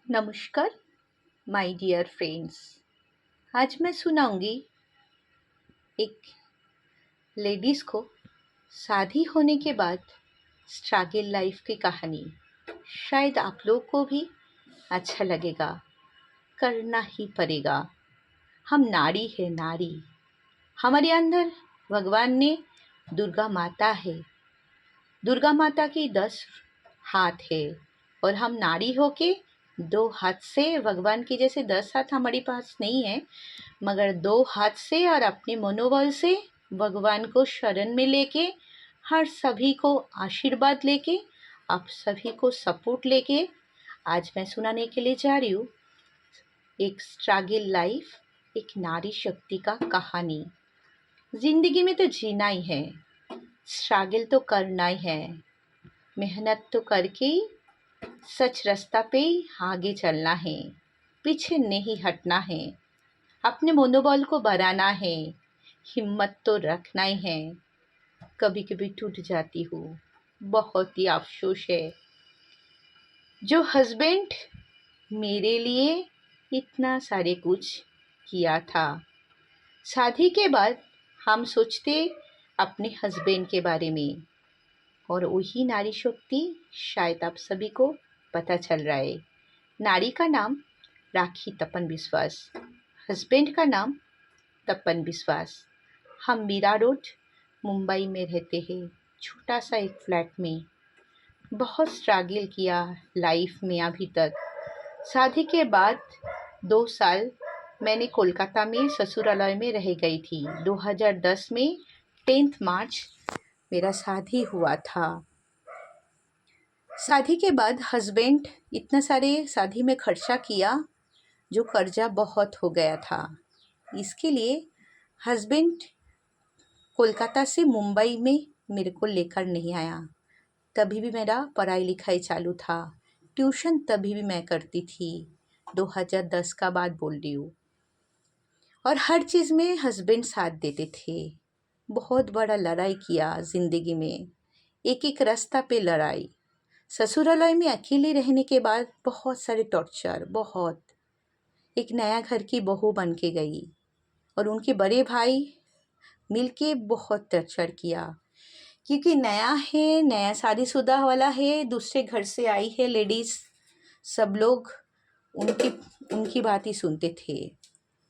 नमस्कार my dear friends. आज मैं सुनाऊंगी एक लेडीज़ को शादी होने के बाद स्ट्रगल लाइफ की कहानी। शायद आप लोग को भी अच्छा लगेगा। करना ही पड़ेगा। हम नारी है, नारी। हमारे अंदर भगवान ने दुर्गा माता है। दुर्गा माता की 10 हाथ है और हम नारी होके 2 हाथ से भगवान की जैसे 10 हाथ हमारे पास नहीं है, मगर 2 हाथ से और अपने मनोबल से भगवान को शरण में लेके, हर सभी को आशीर्वाद लेके, आप सभी को सपोर्ट लेके आज मैं सुनाने के लिए जा रही हूँ एक स्ट्रगल लाइफ, एक नारी शक्ति का कहानी। जिंदगी में तो जीना ही है, स्ट्रगल तो करना ही है, मेहनत तो करके ही सच रास्ता पे आगे चलना है, पीछे नहीं हटना है, अपने मनोबल को बढ़ाना है, हिम्मत तो रखना ही है। कभी कभी टूट जाती हूँ, बहुत ही अफसोस है। जो हस्बैंड मेरे लिए इतना सारे कुछ किया था, शादी के बाद हम सोचते अपने हस्बैंड के बारे में, और वही नारी शक्ति शायद आप सभी को पता चल रहा है। नारी का नाम राखी तपन विश्वास, हस्बैंड का नाम तपन विश्वास। हम मीरा रोड मुंबई में रहते हैं, छोटा सा एक फ्लैट में। बहुत स्ट्रगल किया लाइफ में अभी तक। शादी के बाद 2 साल मैंने कोलकाता में ससुरालय में रह गई थी। 2010 में 10 मार्च मेरा शादी हुआ था। शादी के बाद हस्बैंड इतना सारे शादी में खर्चा किया, जो कर्जा बहुत हो गया था। इसके लिए हस्बैंड कोलकाता से मुंबई में मेरे को लेकर नहीं आया। तभी भी मेरा पढ़ाई लिखाई चालू था, ट्यूशन तभी भी मैं करती थी। 2010 का बात बोल रही हूँ। और हर चीज़ में हस्बैंड साथ देते थे। बहुत बड़ा लड़ाई किया ज़िंदगी में, एक एक रास्ता पे लड़ाई। ससुरालय में अकेले रहने के बाद बहुत सारे टॉर्चर, बहुत। एक नया घर की बहू बन के गई और उनके बड़े भाई मिलके बहुत टॉर्चर किया, क्योंकि नया है, नया शादीशुदा वाला है, दूसरे घर से आई है लेडीज़। सब लोग उनकी उनकी बात ही सुनते थे।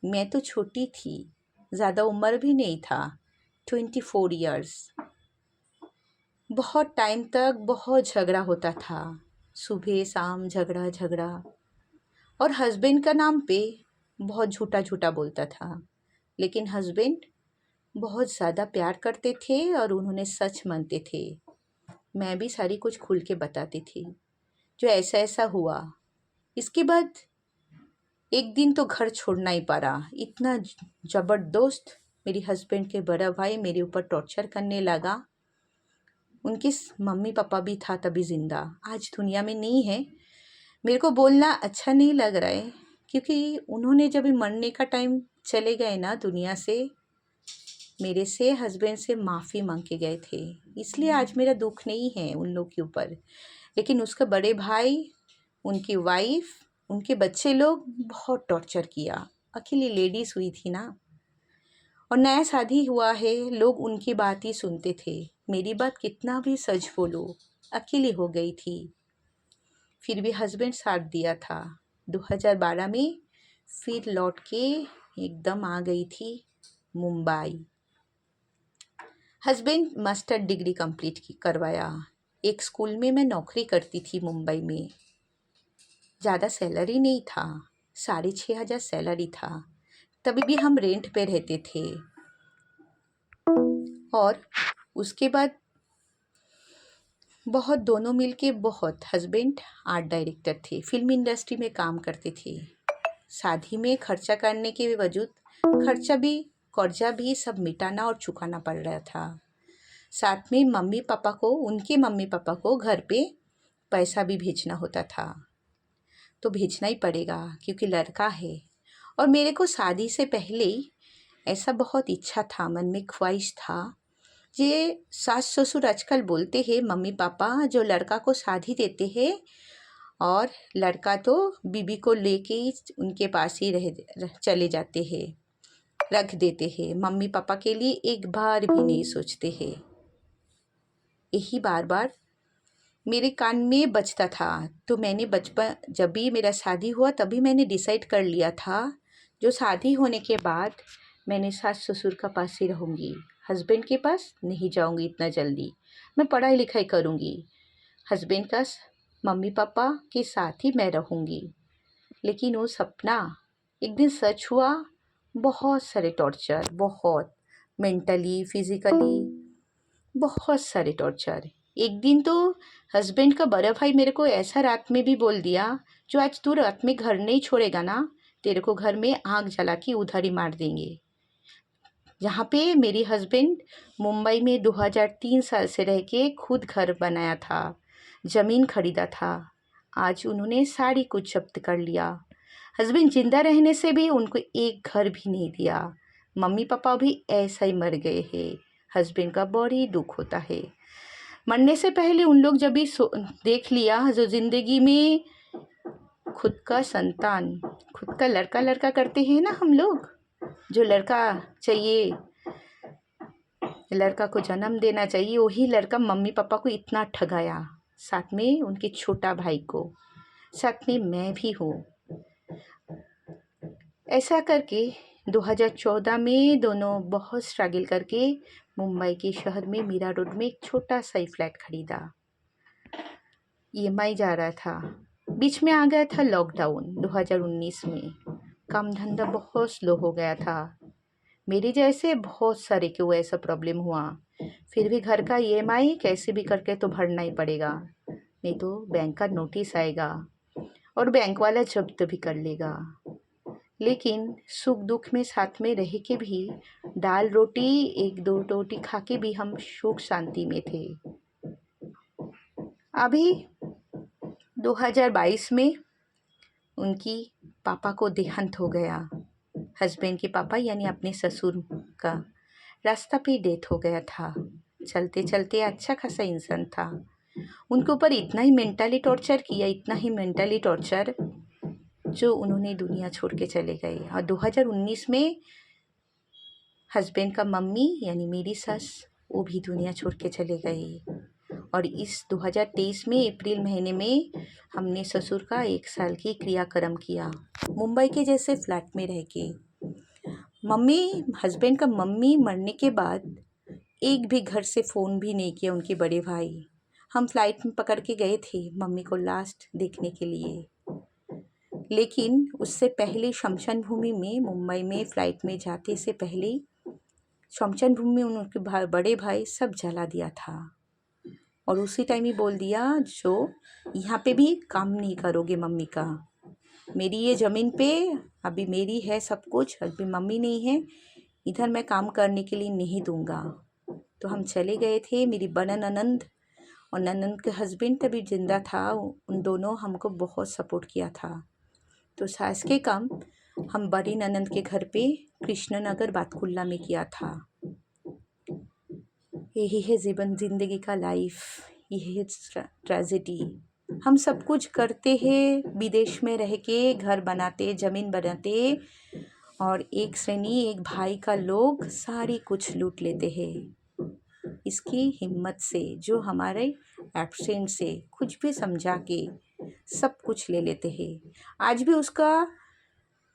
मैं तो छोटी थी, ज़्यादा उम्र भी नहीं था, 24 इयर्स। बहुत टाइम तक बहुत झगड़ा होता था, सुबह शाम झगड़ा झगड़ा। और हस्बैंड का नाम पे बहुत झूठा झूठा बोलता था, लेकिन हस्बैंड बहुत ज़्यादा प्यार करते थे और उन्होंने सच मानते थे। मैं भी सारी कुछ खुल के बताती थी, जो ऐसा ऐसा हुआ। इसके बाद एक दिन तो घर छोड़ना ही पड़ा। इतना ज़बरदस्त मेरे हस्बैंड के बड़ा भाई मेरे ऊपर टॉर्चर करने लगा। उनके मम्मी पापा भी था तभी ज़िंदा, आज दुनिया में नहीं है। मेरे को बोलना अच्छा नहीं लग रहा है, क्योंकि उन्होंने जब मरने का टाइम चले गए ना दुनिया से, मेरे से हस्बैंड से माफ़ी मांग के गए थे। इसलिए आज मेरा दुख नहीं है उन लोग के ऊपर। लेकिन उसका बड़े भाई, उनकी वाइफ, उनके बच्चे लोग बहुत टॉर्चर किया। अकेली लेडीज़ हुई थी ना, और नया शादी हुआ है, लोग उनकी बात ही सुनते थे। मेरी बात कितना भी सच बोलो, अकेली हो गई थी। फिर भी हस्बैंड साथ दिया था। 2012 में फिर लौट के एकदम आ गई थी Mumbai. Husband master degree complete करवाया। एक स्कूल में मैं नौकरी करती थी मुंबई में। ज़्यादा सैलरी नहीं था, 6,500 सैलरी था। तभी भी हम रेंट पे रहते थे। और उसके बाद बहुत दोनों मिलके बहुत, हस्बैंड आर्ट डायरेक्टर थे, फिल्म इंडस्ट्री में काम करते थे। शादी में खर्चा करने के वजूद खर्चा भी, कर्जा भी सब मिटाना और चुकाना पड़ रहा था। साथ में मम्मी पापा को, उनके मम्मी पापा को घर पे पैसा भी भेजना होता था। तो भेजना ही पड़ेगा क्योंकि लड़का है। और मेरे को शादी से पहले ही ऐसा बहुत इच्छा था, मन में ख्वाहिश था। ये सास ससुर आजकल बोलते हैं, मम्मी पापा जो लड़का को शादी देते हैं और लड़का तो बीबी को लेके ही उनके पास ही चले जाते हैं, रख देते हैं। मम्मी पापा के लिए एक बार भी नहीं सोचते हैं। यही बार बार मेरे कान में बजता था। तो मैंने बचपन जब भी मेरा शादी हुआ तभी मैंने डिसाइड कर लिया था, जो शादी होने के बाद मैंने सास ससुर का पास ही रहूँगी, हस्बैंड के पास नहीं जाऊँगी इतना जल्दी। मैं पढ़ाई लिखाई करूँगी, हस्बैंड का मम्मी पापा के साथ ही मैं रहूँगी। लेकिन वो सपना एक दिन सच हुआ। बहुत सारे टॉर्चर, बहुत मेंटली फिज़िकली बहुत सारे टॉर्चर। एक दिन तो हस्बैंड का बड़ा भाई मेरे को ऐसा रात में भी बोल दिया, जो आज तू रात में घर नहीं छोड़ेगा ना, तेरे को घर में आग जला के उधर ही मार देंगे। जहाँ पे मेरी हस्बैंड मुंबई में 2003 साल से रह के खुद घर बनाया था, ज़मीन खरीदा था, आज उन्होंने सारी कुछ जब्त कर लिया। हस्बैंड जिंदा रहने से भी उनको एक घर भी नहीं दिया। मम्मी पापा भी ऐसा ही मर गए हैं। हस्बैंड का बड़ी दुख होता है। मरने से पहले उन लोग जब भी देख लिया, जो ज़िंदगी में खुद का संतान, खुद का लड़का लड़का करते हैं ना हम लोग, जो लड़का चाहिए, लड़का को जन्म देना चाहिए, वही लड़का मम्मी पापा को इतना ठगाया, साथ में उनके छोटा भाई को, साथ में मैं भी हूँ। ऐसा करके 2014 में दोनों बहुत स्ट्रगल करके मुंबई के शहर में मीरा रोड में एक छोटा सा ही फ्लैट खरीदा। EMI जा रहा था। बीच में आ गया था लॉकडाउन 2019 में। काम धंधा बहुत स्लो हो गया था। मेरे जैसे बहुत सारे को ऐसा प्रॉब्लम हुआ। फिर भी घर का EMI कैसे भी करके तो भरना ही पड़ेगा, नहीं तो बैंक का नोटिस आएगा और बैंक वाला जब्त भी कर लेगा। लेकिन सुख दुख में साथ में रह के भी, दाल रोटी एक दो रोटी खा के भी हम सुख शांति में थे। अभी 2022 में उनकी पापा को देहांत हो गया। हस्बैंड के पापा यानी अपने ससुर का रास्ता पे डेथ हो गया था। चलते चलते अच्छा खासा इंसान था। उनके ऊपर इतना ही मेंटली टॉर्चर किया, इतना ही मेंटली टॉर्चर, जो उन्होंने दुनिया छोड़ के चले गए। और 2019 में हस्बैंड का मम्मी यानी मेरी सास, वो भी दुनिया छोड़ के चले गए। और इस 2023 में अप्रैल महीने में हमने ससुर का 1 साल की क्रियाक्रम किया, मुंबई के जैसे फ्लैट में रह के। हस्बैंड का मम्मी मरने के बाद एक भी घर से फ़ोन भी नहीं किया उनके बड़े भाई। हम फ्लाइट में पकड़ के गए थे मम्मी को लास्ट देखने के लिए। लेकिन उससे पहले शमशान भूमि में, मुंबई में फ़्लाइट में जाते से पहले शमशान भूमि में उनके बड़े भाई सब जला दिया था। और उसी टाइम ही बोल दिया, जो यहाँ पे भी काम नहीं करोगे मम्मी का, मेरी ये ज़मीन पे अभी मेरी है सब कुछ, अभी मम्मी नहीं है, इधर मैं काम करने के लिए नहीं दूंगा। तो हम चले गए थे। मेरी बड़ा ननंद और ननंद के हस्बैंड तभी जिंदा था, उन दोनों हमको बहुत सपोर्ट किया था। तो सास के काम हम बड़ी ननंद के घर पे कृष्णनगर बातकुल्ला में किया था। यही है जीवन, जिंदगी का लाइफ, यही है ट्रेजेडी। हम सब कुछ करते हैं, विदेश में रह के घर बनाते, ज़मीन बनाते, और एक श्रेणी एक भाई का लोग सारी कुछ लूट लेते हैं। इसकी हिम्मत से, जो हमारे एब्सेंट से कुछ भी समझा के सब कुछ ले लेते हैं। आज भी उसका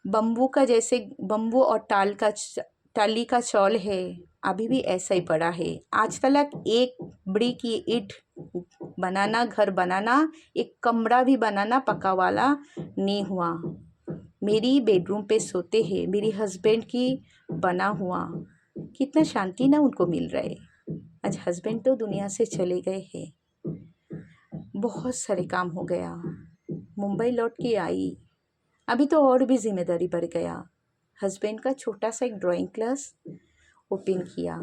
बम्बू का, जैसे बम्बू और टाली का चौल है, अभी भी ऐसा ही पड़ा है। आज तक एक बड़ी की ईंट बनाना, घर बनाना, एक कमरा भी बनाना पक्का वाला नहीं हुआ। मेरी बेडरूम पे सोते हैं, मेरी हस्बैंड की बना हुआ, कितना शांति ना उनको मिल रहा है। आज हस्बैंड तो दुनिया से चले गए हैं। बहुत सारे काम हो गया, मुंबई लौट के आई, अभी तो और भी जिम्मेदारी बढ़ गया। हस्बैंड का छोटा सा एक ड्राइंग क्लास ओपन किया,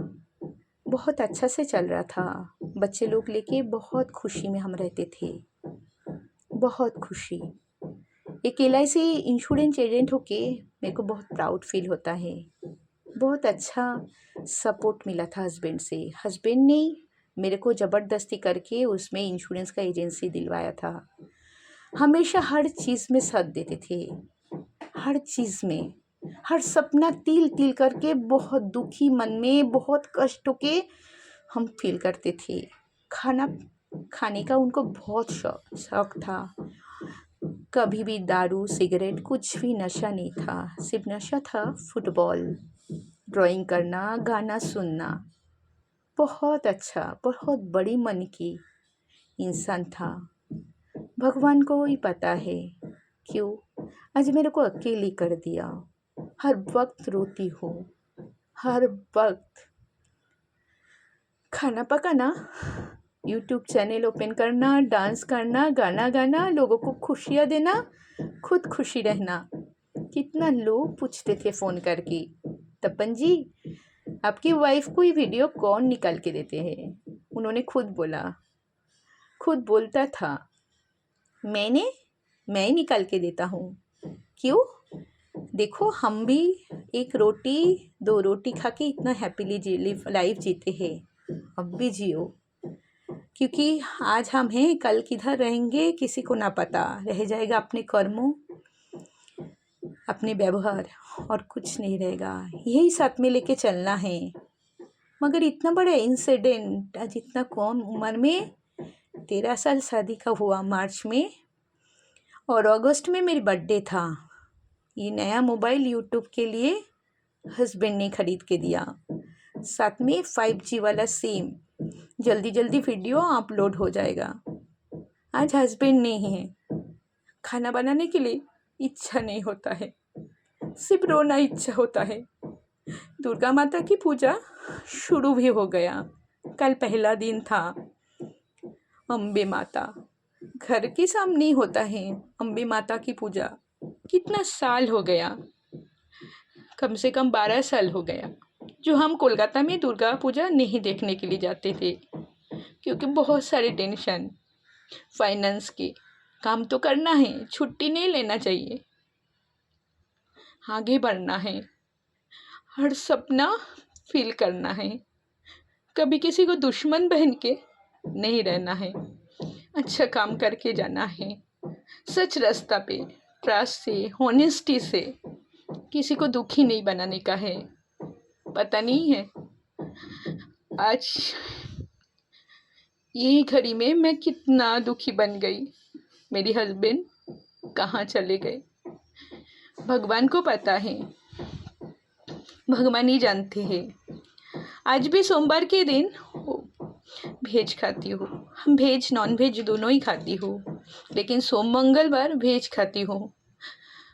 बहुत अच्छा से चल रहा था। बच्चे लोग लेके बहुत खुशी में हम रहते थे, बहुत खुशी। एक LIC इंश्योरेंस एजेंट होके मेरे को बहुत प्राउड फील होता है। बहुत अच्छा सपोर्ट मिला था हस्बैंड से। हस्बैंड ने मेरे को ज़बरदस्ती करके उसमें इंश्योरेंस का एजेंसी दिलवाया था। हमेशा हर चीज़ में साथ देते थे, हर चीज़ में, हर सपना तिल तिल करके बहुत दुखी मन में बहुत कष्ट के हम फील करते थे। खाना खाने का उनको बहुत शौक था। कभी भी दारू सिगरेट कुछ भी नशा नहीं था, सिर्फ नशा था फुटबॉल, ड्राइंग करना, गाना सुनना। बहुत अच्छा, बहुत बड़ी मन की इंसान था। भगवान को ही पता है क्यों आज मेरे को अकेली कर दिया। हर वक्त रोती हूँ, हर वक्त। खाना पकाना, यूट्यूब चैनल ओपन करना, डांस करना, गाना गाना, लोगों को खुशियाँ देना, खुद खुशी रहना। कितना लोग पूछते थे फ़ोन करके, तपन जी आपकी वाइफ को ये वीडियो कौन निकाल के देते हैं? उन्होंने खुद बोलता था, मैं निकाल के देता हूँ। क्यों? देखो हम भी एक रोटी 2 रोटी खा के इतना हैप्पीली लाइफ जीते हैं। अब भी जियो, क्योंकि आज हम हैं, कल किधर रहेंगे किसी को ना पता। रह जाएगा अपने कर्मों, अपने व्यवहार, और कुछ नहीं रहेगा। यही साथ में लेके चलना है। मगर इतना बड़ा इंसिडेंट आज इतना कम उम्र में, 13 साल शादी का हुआ मार्च में, और अगस्त में मेरी बर्थडे था। ये नया मोबाइल यूट्यूब के लिए हस्बैंड ने खरीद के दिया, साथ में 5G वाला सिम, जल्दी जल्दी वीडियो अपलोड हो जाएगा। आज हस्बैंड नहीं है, खाना बनाने के लिए इच्छा नहीं होता है, सिर्फ रोना इच्छा होता है। दुर्गा माता की पूजा शुरू भी हो गया, कल पहला दिन था। अम्बे माता घर के सामने होता है, अम्बे माता की पूजा। कितना साल हो गया, कम से कम 12 साल हो गया जो हम कोलकाता में दुर्गा पूजा नहीं देखने के लिए जाते थे, क्योंकि बहुत सारे टेंशन, फाइनेंस के काम तो करना है, छुट्टी नहीं लेना चाहिए, आगे बढ़ना है, हर सपना फील करना है, कभी किसी को दुश्मन बन के नहीं रहना है, अच्छा काम करके जाना है, सच रास्ता पे, ट्रस्ट से, होनेस्टी से, किसी को दुखी नहीं बनाने का है। पता नहीं है आज यही घड़ी में मैं कितना दुखी बन गई। मेरी हस्बैंड कहाँ चले गए, भगवान को पता है, भगवान ही जानते हैं। आज भी सोमवार के दिन भेज खाती हूँ, हम भेज नॉन भेज दोनों ही खाती हूँ, लेकिन सोम मंगलवार भेज खाती हूँ।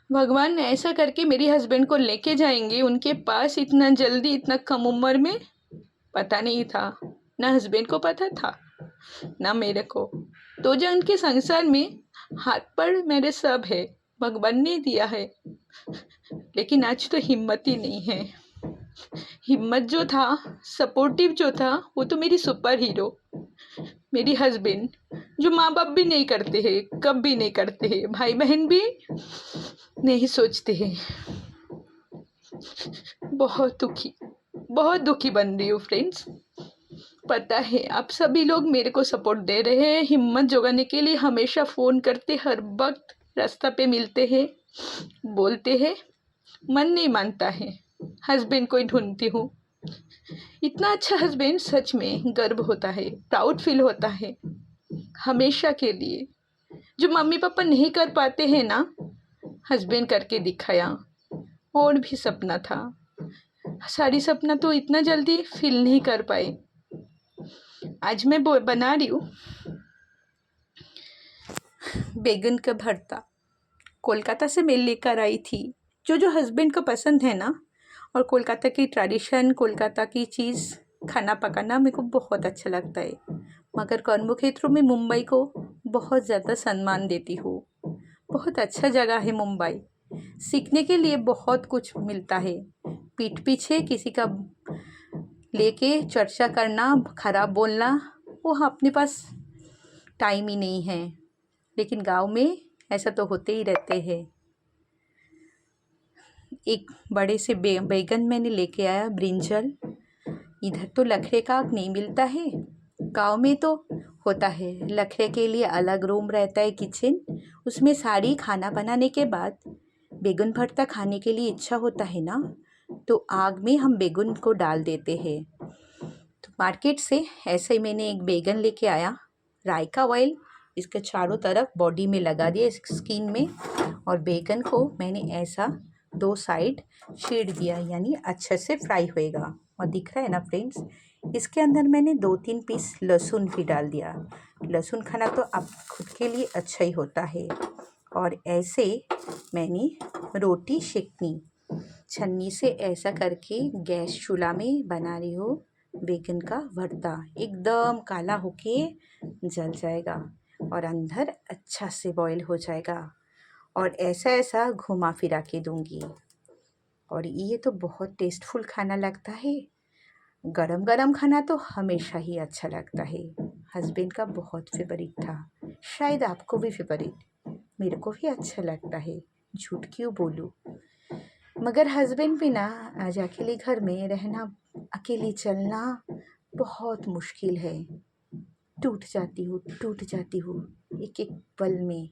भगवान ऐसा करके मेरे हस्बैंड को लेके जाएंगे उनके पास इतना जल्दी, इतना कम उम्र में, पता नहीं था, ना हस्बैंड को पता था ना मेरे को। तो जो उनके संसार में हाथ पर मेरे सब है, भगवान ने दिया है, लेकिन आज तो हिम्मत ही नहीं है। हिम्मत जो था, सपोर्टिव जो था, वो तो मेरी सुपर हीरो, मेरी हस्बैंड, जो माँ बाप भी नहीं करते हैं, कब भी नहीं करते हैं, भाई बहन भी नहीं सोचते हैं। बहुत दुखी बन रही हूँ फ्रेंड्स। पता है आप सभी लोग मेरे को सपोर्ट दे रहे हैं, हिम्मत जुटाने के लिए हमेशा फ़ोन करते, हर वक्त रास्ता पे मिलते हैं, बोलते हैं, मन नहीं मानता है। हस्बैंड को ही ढूंढती हूँ। इतना अच्छा हस्बैंड, सच में गर्व होता है, प्राउड फील होता है हमेशा के लिए। जो मम्मी पापा नहीं कर पाते हैं ना, हस्बैंड करके दिखाया। और भी सपना था, सारी सपना तो इतना जल्दी फील नहीं कर पाए। आज मैं बना रही हूँ बैगन का भरता, कोलकाता से मैं लेकर आई थी। जो हस्बैंड को पसंद है ना, और कोलकाता की ट्रेडिशन, कोलकाता की चीज़ खाना पकाना मेरे को बहुत अच्छा लगता है। मगर कर्म क्षेत्रों में मुंबई को बहुत ज़्यादा सम्मान देती हूँ। बहुत अच्छा जगह है मुंबई, सीखने के लिए बहुत कुछ मिलता है। पीठ पीछे किसी का लेके चर्चा करना, खराब बोलना, वो अपने पास टाइम ही नहीं है। लेकिन गांव में ऐसा तो होते ही रहते हैं। एक बड़े से बैगन मैंने लेके आया, ब्रिंजल। इधर तो लखरे का नहीं मिलता है, गांव में तो होता है, लड़के के लिए अलग रूम रहता है, किचन। उसमें सारी खाना बनाने के बाद बैगन भरता खाने के लिए इच्छा होता है ना, तो आग में हम बैगन को डाल देते हैं। तो मार्केट से ऐसे ही मैंने एक बैगन लेके आया, राई का ऑयल इसके चारों तरफ बॉडी में लगा दिया, इस स्किन में। और बैगन को मैंने ऐसा 2 साइड छेड़ दिया, यानी अच्छे से फ्राई होएगा। और दिख रहा है ना फ्रेंड्स, इसके अंदर मैंने 2-3 पीस लहसुन भी डाल दिया। लहसुन खाना तो आप खुद के लिए अच्छा ही होता है। और ऐसे मैंने रोटी सेकनी, छन्नी से ऐसा करके गैस चूल्हा में बना रही हूँ। बैगन का भरता एकदम काला होके जल जाएगा और अंदर अच्छा से बॉईल हो जाएगा। और ऐसा ऐसा घुमा फिरा के दूंगी। और ये तो बहुत टेस्टफुल खाना लगता है। गरम गरम खाना तो हमेशा ही अच्छा लगता है। हस्बैंड का बहुत फेवरेट था, शायद आपको भी फेवरेट। मेरे को भी अच्छा लगता है, झूठ क्यों बोलूँ। मगर हस्बैंड भी ना, आज अकेले घर में रहना, अकेले चलना बहुत मुश्किल है। टूट जाती हूँ एक एक पल में,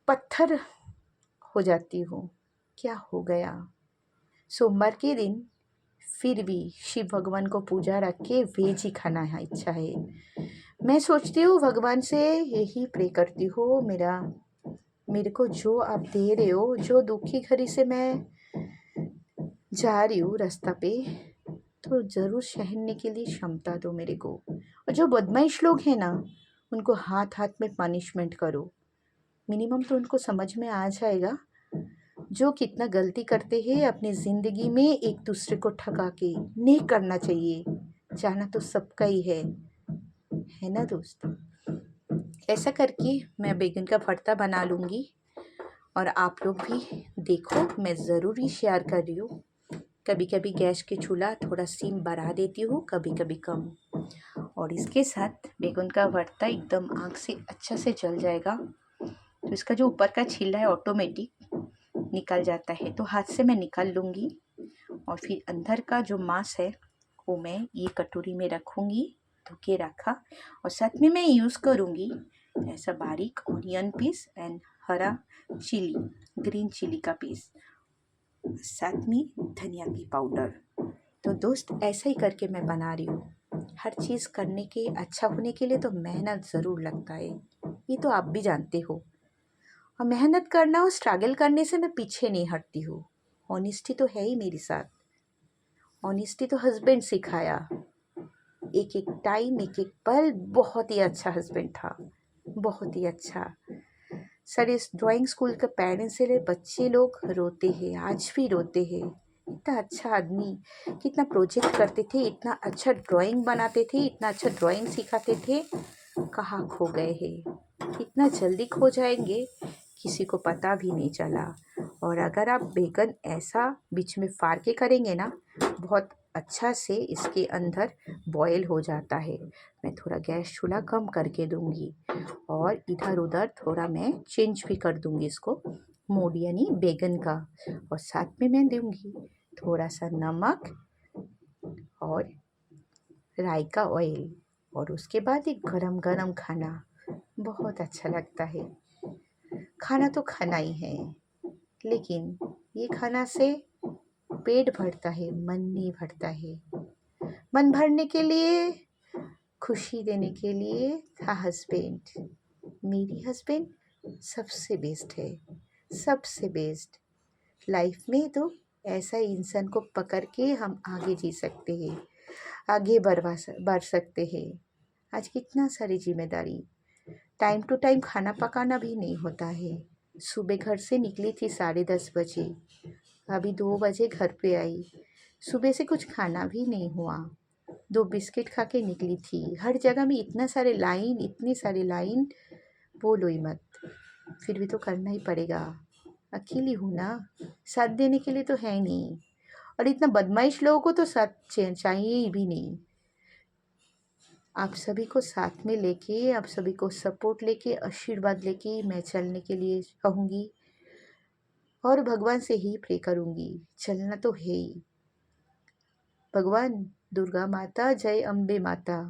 पत्थर हो जाती हूँ। क्या हो गया। सोमवार के दिन फिर भी शिव भगवान को पूजा रख के वेज ही खाना है इच्छा है। मैं सोचती हूँ भगवान से यही प्रे करती हूँ, मेरे को जो आप दे रहे हो, जो दुखी घड़ी से मैं जा रही हूँ रास्ता पे, तो ज़रूर सहने के लिए क्षमता दो मेरे को। और जो बदमाश लोग हैं ना, उनको हाथ हाथ में पनिशमेंट करो। मिनिमम तो उनको समझ में आ जाएगा जो कितना गलती करते हैं अपनी ज़िंदगी में, एक दूसरे को ठगा के नहीं करना चाहिए। जाना तो सबका ही है ना दोस्त। ऐसा करके मैं बैगन का भरता बना लूँगी। और आप लोग भी देखो, मैं ज़रूर ही शेयर कर रही हूँ। कभी कभी गैस के चूल्हा थोड़ा सीम बढ़ा देती हूँ, कभी कभी कम। और इसके साथ बैगन का भरता एकदम आग से अच्छा से जल जाएगा, तो इसका जो ऊपर का छिलका है ऑटोमेटिक निकल जाता है, तो हाथ से मैं निकाल लूँगी। और फिर अंदर का जो मांस है वो मैं ये कटोरी में रखूँगी, धो के रखा। और साथ में मैं यूज़ करूँगी ऐसा बारीक ऑनियन पीस एंड हरा चिली, ग्रीन चिली का पीस, साथ में धनिया की पाउडर। तो दोस्त ऐसा ही करके मैं बना रही हूँ। हर चीज़ करने के अच्छा होने के लिए तो मेहनत ज़रूर लगता है, ये तो आप भी जानते हो। और मेहनत करना और स्ट्रगल करने से मैं पीछे नहीं हटती हूँ। ऑनेस्टी तो है ही मेरे साथ। ऑनेस्टी तो हस्बैंड सिखाया, एक एक टाइम एक एक पल। बहुत ही अच्छा हस्बैंड था, बहुत ही अच्छा। सारे ड्राइंग स्कूल के पेरेंट्स से बच्चे लोग रोते हैं, आज भी रोते हैं। इतना अच्छा आदमी, कितना प्रोजेक्ट करते थे, इतना अच्छा ड्राइंग बनाते थे, इतना अच्छा ड्राइंग सिखाते थे। कहाँ खो गए हैं। इतना जल्दी खो जाएंगे, किसी को पता भी नहीं चला। और अगर आप बैगन ऐसा बीच में फाड़ के करेंगे ना, बहुत अच्छा से इसके अंदर बॉयल हो जाता है। मैं थोड़ा गैस चूल्हा कम करके दूंगी और इधर उधर थोड़ा मैं चेंज भी कर दूंगी इसको, मोड यानी बैगन का। और साथ में मैं दूंगी थोड़ा सा नमक और राई का ऑयल। और उसके बाद एक गरम गरम खाना बहुत अच्छा लगता है। खाना तो खाना ही है, लेकिन ये खाना से पेट भरता है, मन नहीं भरता है। मन भरने के लिए, खुशी देने के लिए था हस्बैंड। मेरी हस्बैंड सबसे बेस्ट है, सबसे बेस्ट। लाइफ में तो ऐसा इंसान को पकड़ के हम आगे जी सकते हैं, आगे बढ़ सकते हैं। आज कितना सारी जिम्मेदारी, टाइम टू टाइम खाना पकाना भी नहीं होता है। सुबह घर से निकली थी 10:30 बजे, अभी 2 बजे घर पे आई। सुबह से कुछ खाना भी नहीं हुआ, 2 बिस्किट खा के निकली थी। हर जगह में इतना सारे लाइन, इतनी सारी लाइन, बोलो ही मत। फिर भी तो करना ही पड़ेगा, अकेली हूँ ना, साथ देने के लिए तो है नहीं। और इतना बदमाश लोगों को तो साथ चाहिए ही भी नहीं। आप सभी को साथ में लेके, आप सभी को सपोर्ट लेके, आशीर्वाद लेके मैं चलने के लिए कहूँगी। और भगवान से ही प्रे करूँगी, चलना तो है ही। भगवान दुर्गा माता, जय अम्बे माता,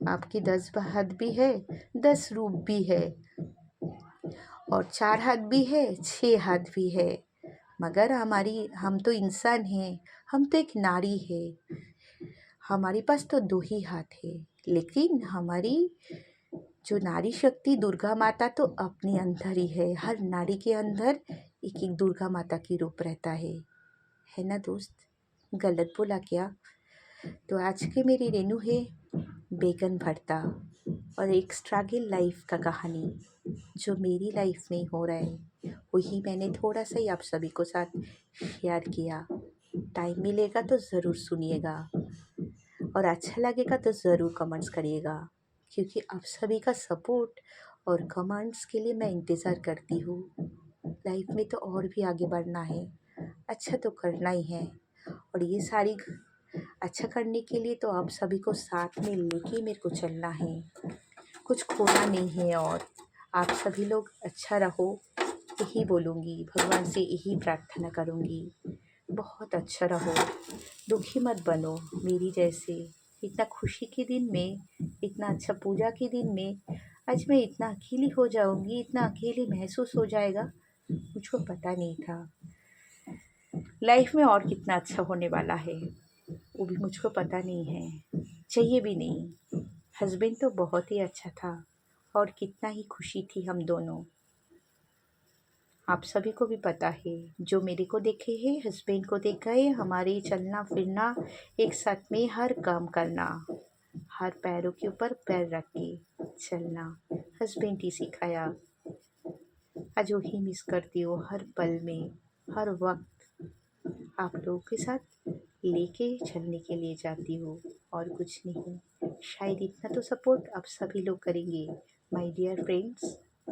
आपकी 10 हाथ भी है, 10 रूप भी है, और 4 हाथ भी है, 6 हाथ भी है, मगर हम तो इंसान हैं, हम तो एक नारी है। हमारे पास तो 2 ही हाथ है, लेकिन हमारी जो नारी शक्ति दुर्गा माता तो अपने अंदर ही है। हर नारी के अंदर एक एक दुर्गा माता की रूप रहता है ना दोस्त? गलत बोला क्या? तो आज की मेरी रेनू है बैगन भरता और एक स्ट्रगल लाइफ का कहानी जो मेरी लाइफ में हो रहा है, वही मैंने थोड़ा सा ही आप सभी को साथ शेयर किया। टाइम मिलेगा तो ज़रूर सुनिएगा और अच्छा लगेगा तो ज़रूर कमेंट्स करिएगा, क्योंकि आप सभी का सपोर्ट और कमेंट्स के लिए मैं इंतज़ार करती हूँ। लाइफ में तो और भी आगे बढ़ना है, अच्छा तो करना ही है, और ये सारी अच्छा करने के लिए तो आप सभी को साथ में लेके मेरे को चलना है। कुछ खोना नहीं है, और आप सभी लोग अच्छा रहो, यही बोलूँगी, भगवान से यही प्रार्थना करूँगी। बहुत अच्छा रहो, दुखी मत बनो मेरी जैसे। इतना खुशी के दिन में, इतना अच्छा पूजा के दिन में आज मैं इतना अकेली हो जाऊँगी, इतना अकेली महसूस हो जाएगा, मुझको पता नहीं था। लाइफ में और कितना अच्छा होने वाला है वो भी मुझको पता नहीं है, चाहिए भी नहीं। हस्बैंड तो बहुत ही अच्छा था और कितना ही खुशी थी हम दोनों। आप सभी को भी पता है, जो मेरे को देखे हैं हस्बैंड को देखा है, हमारे चलना फिरना एक साथ में, हर काम करना, हर पैरों के ऊपर पैर रख के चलना हस्बैंड ही सिखाया। आज वही मिस करती हूँ हर पल में, हर वक्त आप लोगों के साथ लेके चलने के लिए जाती हूँ, और कुछ नहीं। शायद इतना तो सपोर्ट आप सभी लोग करेंगे माय डियर फ्रेंड्स।